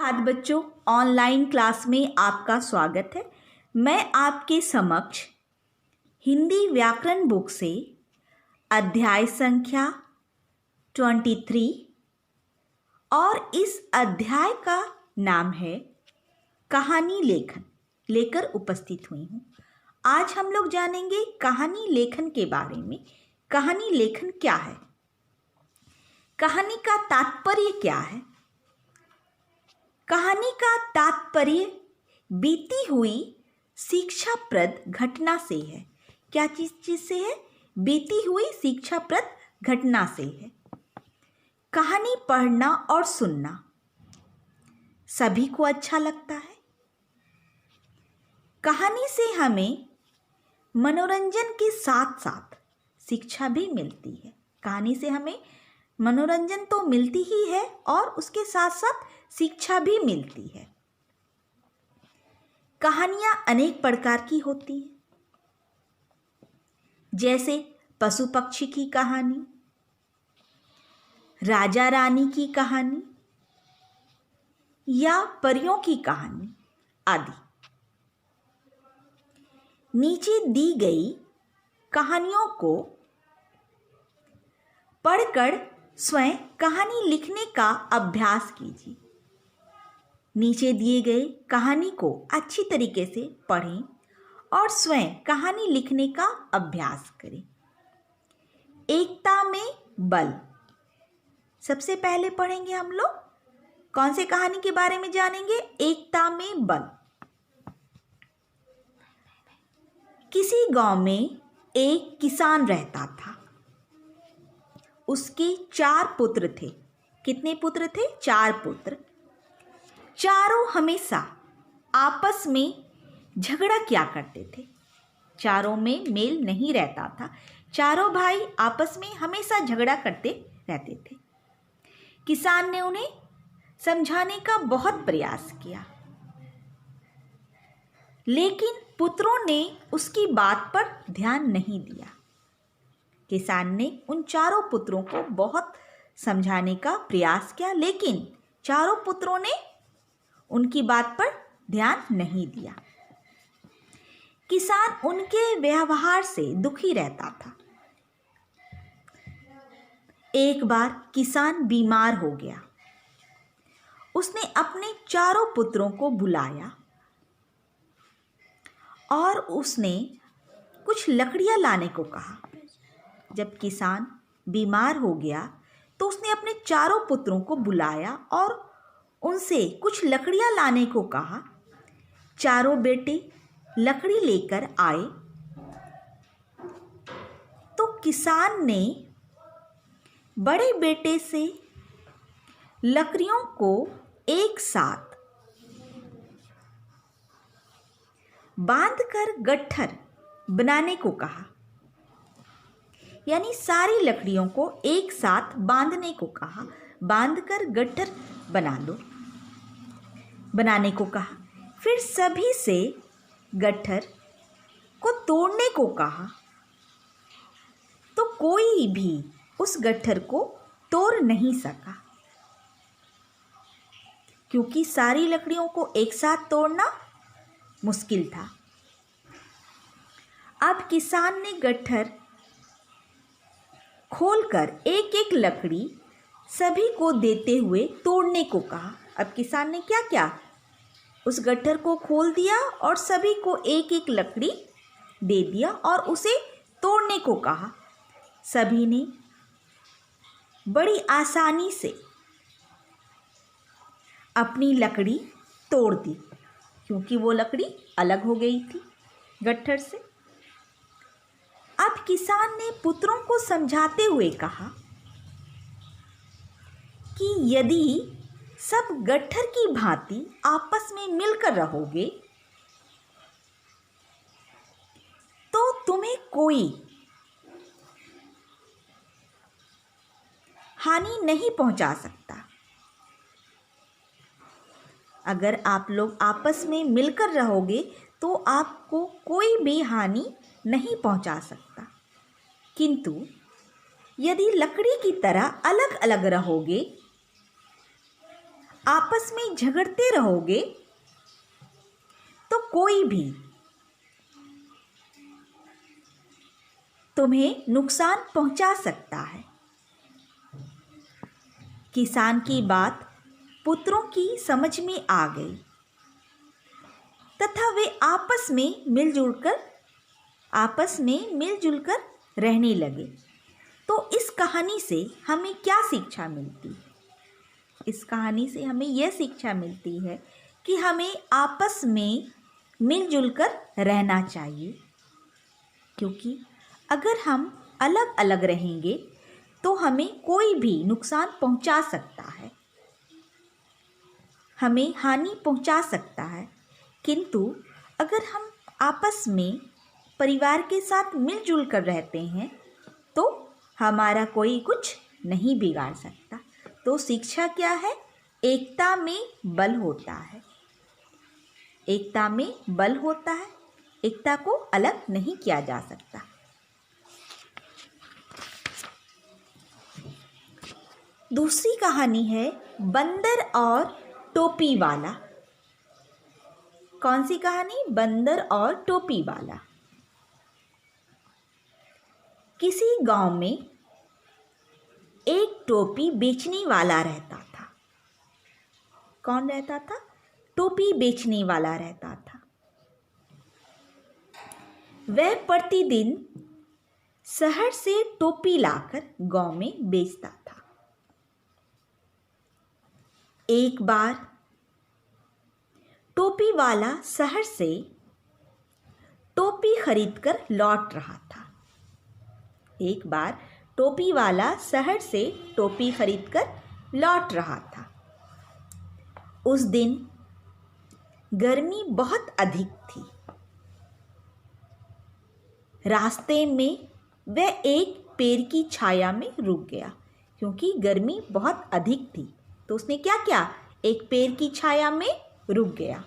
आज बच्चों, online class में आपका स्वागत है। मैं आपके समक्ष हिंदी व्याकरण बुक से अध्याय संख्या 23 और इस अध्याय का नाम है कहानी लेखन लेकर उपस्थित हुई हूँ। आज हम लोग जानेंगे कहानी लेखन के बारे में। कहानी लेखन क्या है, कहानी का तात्पर्य क्या है। कहानी का तात्पर्य बीती हुई शिक्षाप्रद घटना से है। क्या चीज से है? बीती हुई शिक्षाप्रद घटना से है। कहानी पढ़ना और सुनना सभी को अच्छा लगता है। कहानी से हमें मनोरंजन के साथ साथ शिक्षा भी मिलती है। कहानी से हमें मनोरंजन तो मिलती ही है और उसके साथ साथ शिक्षा भी मिलती है। कहानियां अनेक प्रकार की होती हैं, जैसे पशु पक्षी की कहानी, राजा रानी की कहानी या परियों की कहानी आदि। नीचे दी गई कहानियों को पढ़कर स्वयं कहानी लिखने का अभ्यास कीजिए। नीचे दिए गए कहानी को अच्छी तरीके से पढ़ें और स्वयं कहानी लिखने का अभ्यास करें। एकता में बल सबसे पहले पढ़ेंगे हम लोग। कौन से कहानी के बारे में जानेंगे? एकता में बल। किसी गांव में एक किसान रहता था। उसके 4 पुत्र थे। कितने पुत्र थे? 4 पुत्र। चारों हमेशा आपस में झगड़ा किया करते थे। चारों में मेल नहीं रहता था। चारों भाई आपस में हमेशा झगड़ा करते रहते थे। किसान ने उन्हें समझाने का बहुत प्रयास किया, लेकिन पुत्रों ने उसकी बात पर ध्यान नहीं दिया। किसान ने उन चारों पुत्रों को बहुत समझाने का प्रयास किया, लेकिन चारों पुत्रों ने उनकी बात पर ध्यान नहीं दिया। किसान उनके व्यवहार से दुखी रहता था। एक बार किसान बीमार हो गया। उसने अपने चारों पुत्रों को बुलाया और उसने कुछ लकड़ियां लाने को कहा। जब किसान बीमार हो गया तो उसने अपने चारों पुत्रों को बुलाया और उनसे कुछ लकड़ियां लाने को कहा। चारों बेटे लकड़ी लेकर आए तो किसान ने बड़े बेटे से लकड़ियों को एक साथ बांधकर गट्ठर बनाने को कहा। यानी सारी लकड़ियों को एक साथ बांधने को कहा। बांधकर गट्ठर बना लो, बनाने को कहा। फिर सभी से गट्ठर को तोड़ने को कहा, तो कोई भी उस गट्ठर को तोड़ नहीं सका, क्योंकि सारी लकड़ियों को एक साथ तोड़ना मुश्किल था। अब किसान ने गट्ठर खोलकर एक एक लकड़ी सभी को देते हुए तोड़ने को कहा। अब किसान ने क्या किया? उस गट्ठर को खोल दिया और सभी को एक एक लकड़ी दे दिया और उसे तोड़ने को कहा। सभी ने बड़ी आसानी से अपनी लकड़ी तोड़ दी, क्योंकि वो लकड़ी अलग हो गई थी गट्ठर से। अब किसान ने पुत्रों को समझाते हुए कहा कि यदि सब गट्ठर की भांति आपस में मिलकर रहोगे तो तुम्हें कोई हानि नहीं पहुंचा सकता। अगर आप लोग आपस में मिलकर रहोगे तो आपको कोई भी हानि नहीं पहुंचा सकता, किंतु यदि लकड़ी की तरह अलग अलग रहोगे आपस में झगड़ते रहोगे तो कोई भी तुम्हें नुकसान पहुंचा सकता है। किसान की बात पुत्रों की समझ में आ गई तथा वे आपस में मिलजुल कर रहने लगे। तो इस कहानी से हमें क्या शिक्षा मिलती है? इस कहानी से हमें यह शिक्षा मिलती है कि हमें आपस में मिलजुल कर रहना चाहिए, क्योंकि अगर हम अलग अलग रहेंगे तो हमें कोई भी नुकसान पहुंचा सकता है, हमें हानि पहुंचा सकता है। किंतु अगर हम आपस में परिवार के साथ मिलजुल कर रहते हैं तो हमारा कोई कुछ नहीं बिगाड़ सकता। तो शिक्षा क्या है? एकता में बल होता है। एकता में बल होता है। एकता को अलग नहीं किया जा सकता। दूसरी कहानी है बंदर और टोपी वाला। कौन सी कहानी? बंदर और टोपी वाला। किसी गांव में एक टोपी बेचने वाला रहता था। कौन रहता था? टोपी बेचने वाला रहता था। वह प्रतिदिन शहर से टोपी लाकर गांव में बेचता था। एक बार टोपी वाला शहर से टोपी खरीदकर लौट रहा था। एक बार टोपी वाला शहर से टोपी खरीदकर लौट रहा था। उस दिन गर्मी बहुत अधिक थी। रास्ते में वह एक पेड़ की छाया में रुक गया, क्योंकि गर्मी बहुत अधिक थी। तो उसने क्या किया? एक पेड़ की छाया में रुक गया।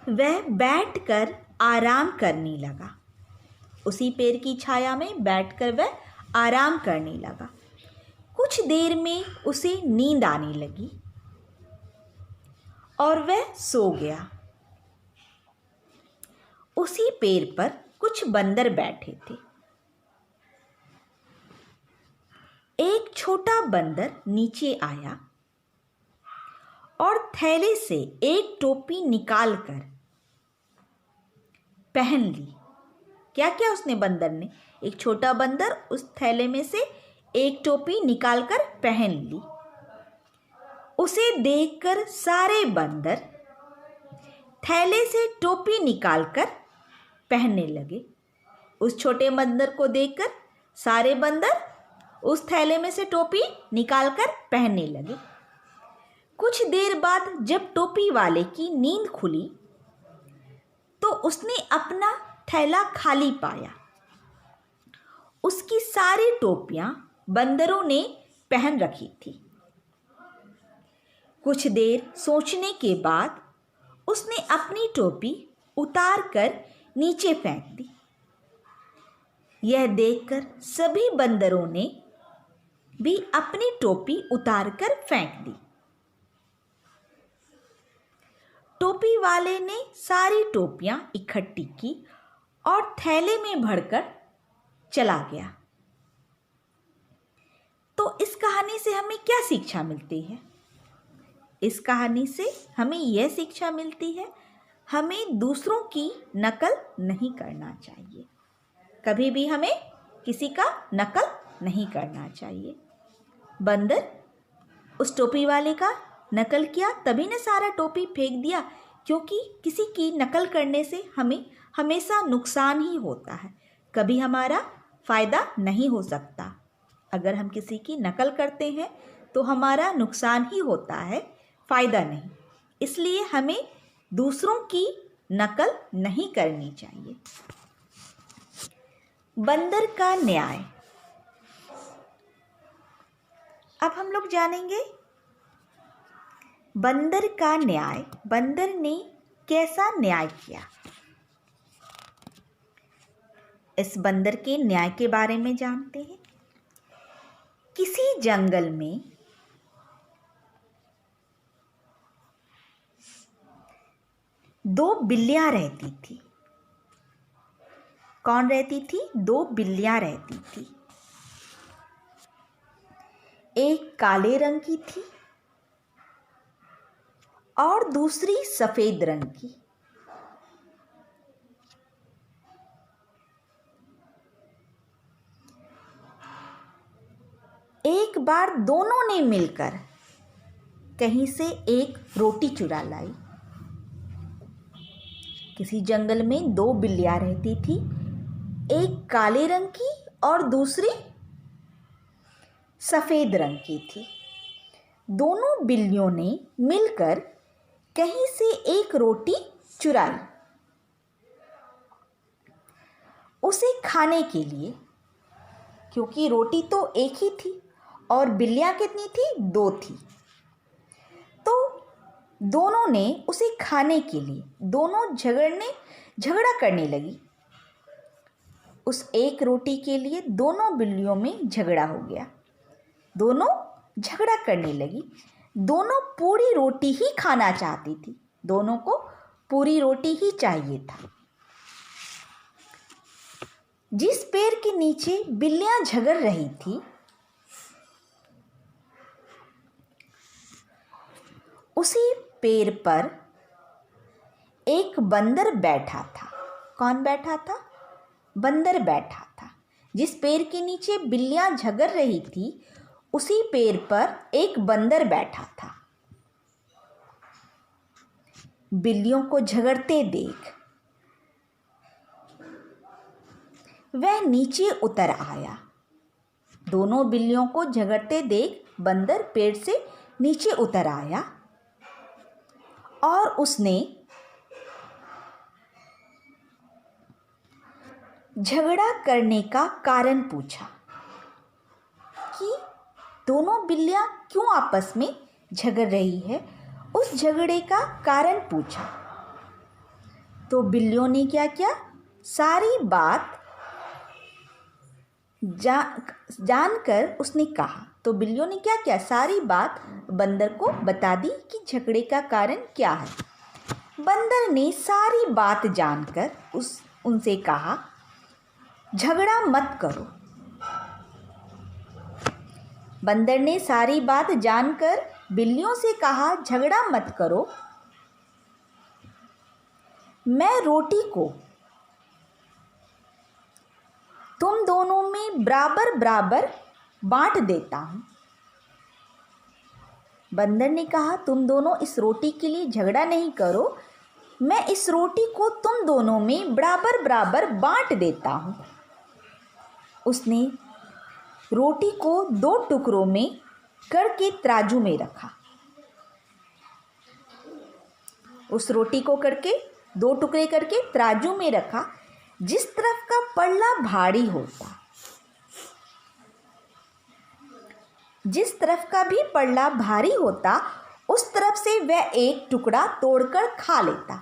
वह बैठकर आराम करने लगा। उसी पेड़ की छाया में बैठकर वह आराम करने लगा। कुछ देर में उसे नींद आने लगी और वह सो गया। उसी पेड़ पर कुछ बंदर बैठे थे। एक छोटा बंदर नीचे आया और थैले से एक टोपी निकालकर पहन ली। क्या किया उसने? बंदर ने, एक छोटा बंदर उस थैले में से एक टोपी निकालकर पहन ली। उसे देखकर सारे बंदर थैले से टोपी निकालकर पहनने लगे। उस छोटे बंदर को देखकर सारे बंदर उस थैले में से टोपी निकालकर पहनने लगे। कुछ देर बाद जब टोपी वाले की नींद खुली तो उसने अपना थैला खाली पाया। उसकी सारी टोपियां बंदरों ने पहन रखी थी। कुछ देर सोचने के बाद उसने अपनी टोपी उतार कर नीचे फेंक दी। यह देखकर सभी बंदरों ने भी अपनी टोपी उतार कर फेंक दी। टोपी वाले ने सारी टोपियां इकट्ठी की और थैले में भरकर चला गया। तो इस कहानी से हमें क्या शिक्षा मिलती है? इस कहानी से हमें यह शिक्षा मिलती है, हमें दूसरों की नकल नहीं करना चाहिए। कभी भी हमें किसी का नकल नहीं करना चाहिए। बंदर उस टोपी वाले का नकल किया, तभी ने सारा टोपी फेंक दिया, क्योंकि किसी की नकल करने से हमें हमेशा नुकसान ही होता है, कभी हमारा फ़ायदा नहीं हो सकता। अगर हम किसी की नकल करते हैं तो हमारा नुकसान ही होता है, फ़ायदा नहीं। इसलिए हमें दूसरों की नकल नहीं करनी चाहिए। बंदर का न्याय। अब हम लोग जानेंगे बंदर का न्याय। बंदर ने कैसा न्याय किया? इस बंदर के न्याय के बारे में जानते हैं। किसी जंगल में दो बिल्लियां रहती थी। कौन रहती थी? दो बिल्लियां रहती थी। एक काले रंग की थी और दूसरी सफेद रंग की। एक बार दोनों ने मिलकर कहीं से एक रोटी चुरा लाई। किसी जंगल में दो बिल्लियां रहती थी, एक काले रंग की और दूसरी सफेद रंग की थी। दोनों बिल्लियों ने मिलकर कहीं से एक रोटी चुराई उसे खाने के लिए, क्योंकि रोटी तो एक ही थी और बिल्लियां कितनी थी? दो थी। तो दोनों ने उसे खाने के लिए दोनों झगड़ा करने लगी। उस एक रोटी के लिए दोनों बिल्लियों में झगड़ा हो गया। दोनों झगड़ा करने लगी। दोनों पूरी रोटी ही खाना चाहती थी। दोनों को पूरी रोटी ही चाहिए था। जिस पेड़ के नीचे बिल्लियां झगड़ रही थी, उसी पेड़ पर एक बंदर बैठा था। कौन बैठा था? बंदर बैठा था। जिस पेड़ के नीचे बिल्लियां झगड़ रही थी, उसी पेड़ पर एक बंदर बैठा था। बिल्लियों को झगड़ते देख वह नीचे उतर आया। दोनों बिल्लियों को झगड़ते देख बंदर पेड़ से नीचे उतर आया और उसने झगड़ा करने का कारण पूछा कि दोनों बिल्लियां क्यों आपस में झगड़ रही है। उस झगड़े का कारण पूछा तो बिल्लियों ने क्या किया? सारी बात जानकर उसने कहा। तो बिल्लियों ने क्या किया? सारी बात बंदर को बता दी कि झगड़े का कारण क्या है। बंदर ने सारी बात जानकर उनसे कहा, झगड़ा मत करो। बंदर ने सारी बात जानकर बिल्लियों से कहा, झगड़ा मत करो। मैं रोटी को तुम दोनों में बराबर बराबर बांट देता हूं। बंदर ने कहा, तुम दोनों इस रोटी के लिए झगड़ा नहीं करो, मैं इस रोटी को तुम दोनों में बराबर बराबर बांट देता हूं। उसने रोटी को दो टुकड़ों में करके तराजू में रखा। उस रोटी को करके दो टुकड़े करके तराजू में रखा। जिस तरफ का पल्ला भारी होता, जिस तरफ का भी पल्ला भारी होता, उस तरफ से वह एक टुकड़ा तोड़कर खा लेता।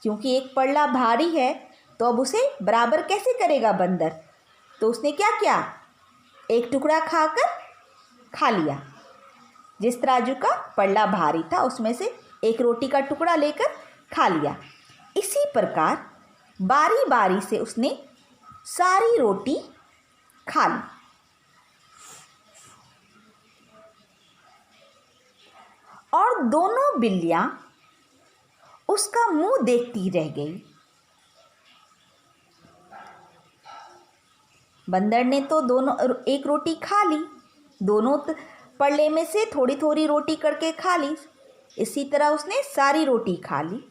क्योंकि एक पल्ला भारी है तो अब उसे बराबर कैसे करेगा बंदर? तो उसने क्या किया? एक टुकड़ा खाकर खा लिया। जिस तराजू का पल्ला भारी था उसमें से एक रोटी का टुकड़ा लेकर खा लिया। इसी प्रकार बारी बारी से उसने सारी रोटी खा ली। और दोनों बिल्लियां उसका मुंह देखती रह गई। बंदर ने तो दोनों एक रोटी खा ली, दोनों पल्ले में से थोड़ी थोड़ी रोटी करके खा ली। इसी तरह उसने सारी रोटी खा ली।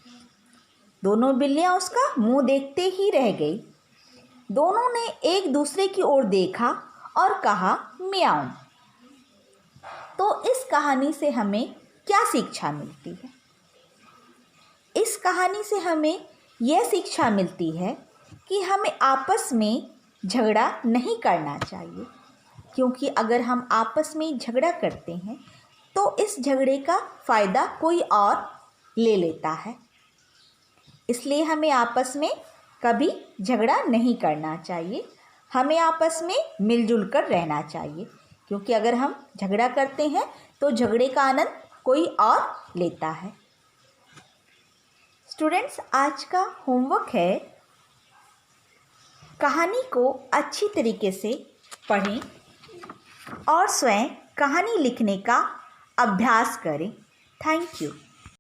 दोनों बिल्लियां उसका मुंह देखते ही रह गई। दोनों ने एक दूसरे की ओर देखा और कहा, म्याऊं। तो इस कहानी से हमें क्या शिक्षा मिलती है? इस कहानी से हमें यह शिक्षा मिलती है कि हमें आपस में झगड़ा नहीं करना चाहिए, क्योंकि अगर हम आपस में झगड़ा करते हैं तो इस झगड़े का फ़ायदा कोई और ले लेता है। इसलिए हमें आपस में कभी झगड़ा नहीं करना चाहिए। हमें आपस में मिलजुल कर रहना चाहिए। क्योंकि अगर हम झगड़ा करते हैं तो झगड़े का आनंद कोई और लेता है। स्टूडेंट्स, आज का होमवर्क है, कहानी को अच्छी तरीके से पढ़ें और स्वयं कहानी लिखने का अभ्यास करें। Thank you.